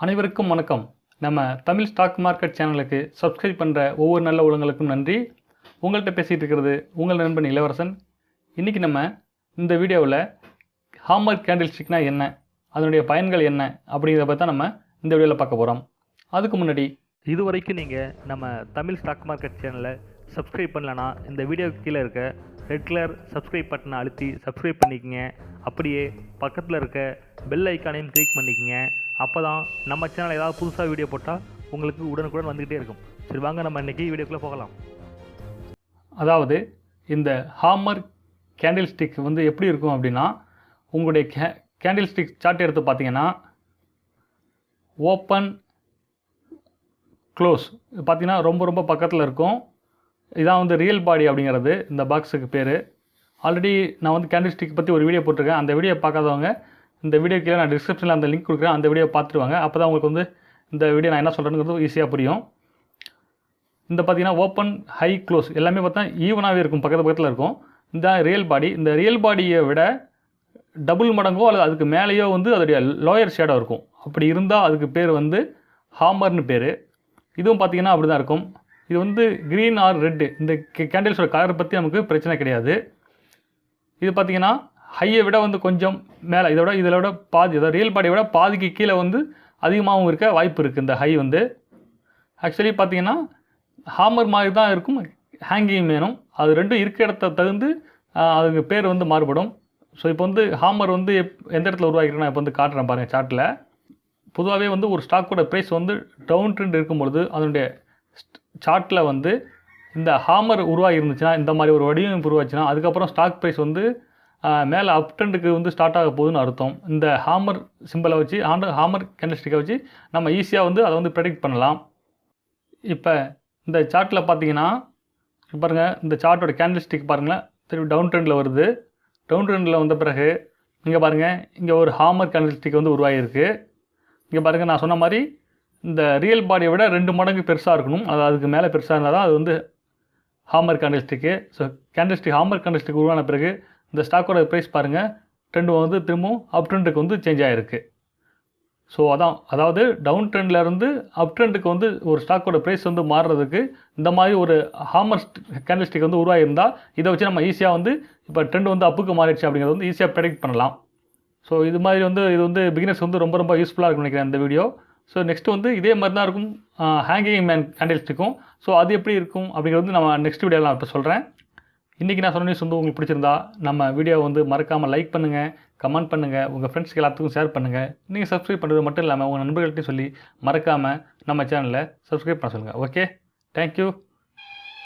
அனைவருக்கும் வணக்கம். நம்ம தமிழ் ஸ்டாக் மார்க்கெட் சேனலுக்கு சப்ஸ்கிரைப் பண்ணுற ஒவ்வொரு நல்ல உள்ளங்களுக்கும் நன்றி. உங்கள்கிட்ட பேசிகிட்டு இருக்கிறது உங்கள் நண்பன் இளவரசன். இன்றைக்கி நம்ம இந்த வீடியோவில் ஹாமர் கேண்டில் ஸ்டிக்னா என்ன, அதனுடைய பயன்கள் என்ன அப்படிங்கிறத பற்றி தான் நம்ம இந்த வீடியோவில் பார்க்க போகிறோம். அதுக்கு முன்னாடி இது வரைக்கும் நீங்கள் நம்ம தமிழ் ஸ்டாக் மார்க்கெட் சேனலை சப்ஸ்கிரைப் பண்ணலன்னா இந்த வீடியோவுக்கு கீழே இருக்க ரெட் கலர் சப்ஸ்கிரைப் பட்டனை அழுத்தி சப்ஸ்கிரைப் பண்ணிக்கங்க. அப்படியே பக்கத்தில் இருக்க பெல் ஐக்கானையும் கிளிக் பண்ணிக்கங்க. அப்போ தான் நம்ம சேனல் ஏதாவது புதுசாக வீடியோ போட்டால் உங்களுக்கு உடனுக்குடன் வந்துக்கிட்டே இருக்கும். சரி, வாங்க நம்ம இன்றைக்கி வீடியோக்குள்ளே போகலாம். அதாவது இந்த ஹாமர் கேண்டில் ஸ்டிக் வந்து எப்படி இருக்கும் அப்படின்னா, உங்களுடைய கேண்டில் ஸ்டிக் சார்ட் எடுத்து பார்த்தீங்கன்னா ஓப்பன் க்ளோஸ் பார்த்தீங்கன்னா ரொம்ப பக்கத்தில் இருக்கும். இதான் வந்து ரியல் பாடி அப்படிங்கிறது இந்த பாக்ஸுக்கு பேர். ஆல்ரெடி நான் வந்து கேண்டில் ஸ்டிக் பற்றி ஒரு வீடியோ போட்டிருக்கேன். அந்த வீடியோ பார்க்காதவங்க இந்த வீடியோ கீழே நான் டிஸ்கிரிப்ஷனில் அந்த லிங்க் கொடுக்குறேன். அந்த வீடியோ பார்த்துருவாங்க. அப்போ தான் உங்களுக்கு வந்து இந்த வீடியோ நான் என்ன சொல்கிறேங்கிறது ஈஸியாக புரியும். இந்த பார்த்தீங்கன்னா ஓப்பன் ஹை க்ளோஸ் எல்லாமே பார்த்தா ஈவனாகவே இருக்கும், பக்கத்தில் இருக்கும். இந்த ரியல் பாடி, இந்த ரியல் பாடியை விட டபுள் மடங்கோ அல்லது அதுக்கு மேலேயோ வந்து அதோடைய லோயர் ஷேடோ இருக்கும். அப்படி இருந்தால் அதுக்கு பேர் வந்து ஹாமர்னு பேர். இதுவும் பார்த்திங்கன்னா அப்படி தான் இருக்கும். இது வந்து க்ரீன் ஆர் ரெட்டு, இந்த கேண்டில்ஸோட கலர் பற்றி நமக்கு பிரச்சனை கிடையாது. இது பார்த்திங்கன்னா ஹையை விட வந்து கொஞ்சம் மேலே, இதோட பாதி, அதாவது ரியல் பாடியை விட பாதிக்கு கீழே வந்து அதிகமாகவும் இருக்க வாய்ப்பு இருக்குது. இந்த ஹை வந்து ஆக்சுவலி பார்த்திங்கன்னா ஹாமர் மாதிரி தான் இருக்கும், ஹேங்கிங் வேணும். அது ரெண்டும் இருக்க இடத்த தகுந்து அதுக்கு பேர் வந்து மாறுபடும். ஸோ இப்போ வந்து ஹாமர் வந்து எந்த இடத்துல உருவாக்கிறேன்னா இப்போ வந்து காட்டுறேன் பாருங்கள் சார்ட்டில். பொதுவாகவே வந்து ஒரு ஸ்டாக்கோட ப்ரைஸ் வந்து டவுன் ட்ரெண்ட் இருக்கும்பொழுது அதனுடைய சார்ட்டில் வந்து இந்த ஹாமர் உருவாகி இருந்துச்சுன்னா, இந்த மாதிரி ஒரு வடிவமைப்பு உருவாச்சுன்னா அதுக்கப்புறம் ஸ்டாக் ப்ரைஸ் வந்து மேலே அப் ட்ரெண்டுக்கு வந்து ஸ்டார்ட் ஆக போகுதுன்னு அர்த்தம். இந்த ஹாமர் சிம்பிளை வச்சு, ஹாமர் கேண்டில் ஸ்டிக்கை வச்சு நம்ம ஈஸியாக வந்து அதை வந்து ப்ரெடிக்ட் பண்ணலாம். இப்போ இந்த சார்ட்டில் பார்த்தீங்கன்னா பாருங்கள், இந்த சார்ட்டோட கேண்டில் ஸ்டிக் பாருங்களேன், திருப்பி டவுன் ட்ரெண்டில் வருது. டவுன் ட்ரெண்டில் வந்த பிறகு இங்கே பாருங்கள், இங்கே ஒரு ஹாமர் கேண்டில் ஸ்டிக் வந்து உருவாகிருக்கு. இங்கே பாருங்கள், நான் சொன்ன மாதிரி இந்த ரியல் பாடியை விட 2 மடங்கு பெருசாக இருக்கணும், அதாவது அதுக்கு மேலே பெருசாக இருந்தால் தான் அது வந்து hammer candle stick. So candle stick, hammer candle stick உருவான பிறகு இந்த ஸ்டாக்கோட ப்ரைஸ் பாருங்கள், ட்ரெண்டு வந்து திரும்பவும் அப் ட்ரெண்டுக்கு வந்து சேஞ்ச் ஆகிருக்கு. ஸோ அதாவது டவுன் ட்ரெண்ட்லேருந்து அப் ட்ரெண்டுக்கு வந்து ஒரு ஸ்டாக்கோட ப்ரைஸ் வந்து மாறுறதுக்கு இந்த மாதிரி ஒரு ஹாமர் கேண்டில் ஸ்டிக் வந்து உருவாகியிருந்தால் இதை வச்சு நம்ம ஈஸியாக வந்து இப்போ ட்ரெண்ட் வந்து அப்புக்கு மாறிடுச்சு அப்படிங்கிறது வந்து ஈஸியாக ப்ரெடிக்ட் பண்ணலாம். ஸோ இது மாதிரி வந்து இது வந்து பிகினர்ஸ் வந்து ரொம்ப யூஸ்ஃபுல்லாக இருக்கும்னு நினைக்கிறேன் இந்த வீடியோ. ஸோ நெக்ஸ்ட்டு வந்து இதே மாதிரி தான் இருக்கும் ஹேங்கிங் மேன் கேண்டில் ஸ்டிக்கும். ஸோ அது எப்படி இருக்கும் அப்படிங்கிறது வந்து நம்ம நெக்ஸ்ட் வீடியோவில் நான் இப்போ சொல்கிறேன். இன்றைக்கி நான் சொன்ன நியூஸ் வந்து உங்களுக்கு பிடிச்சிருந்தா நம்ம வீடியோ வந்து மறக்காமல் லைக் பண்ணுங்கள், கமெண்ட் பண்ணுங்கள், உங்கள் ஃப்ரெண்ட்ஸ்க்கு எல்லாத்துக்கும் ஷேர் பண்ணுங்கள். நீங்கள் சப்ஸ்கிரைப் பண்ணுறது மட்டும் இல்லாமல் உங்கள் நண்பர்கள்ட்டையும் சொல்லி மறக்காமல் நம்ம சேனலில் சப்ஸ்கிரைப் பண்ண சொல்லுங்கள். Okay, thank you.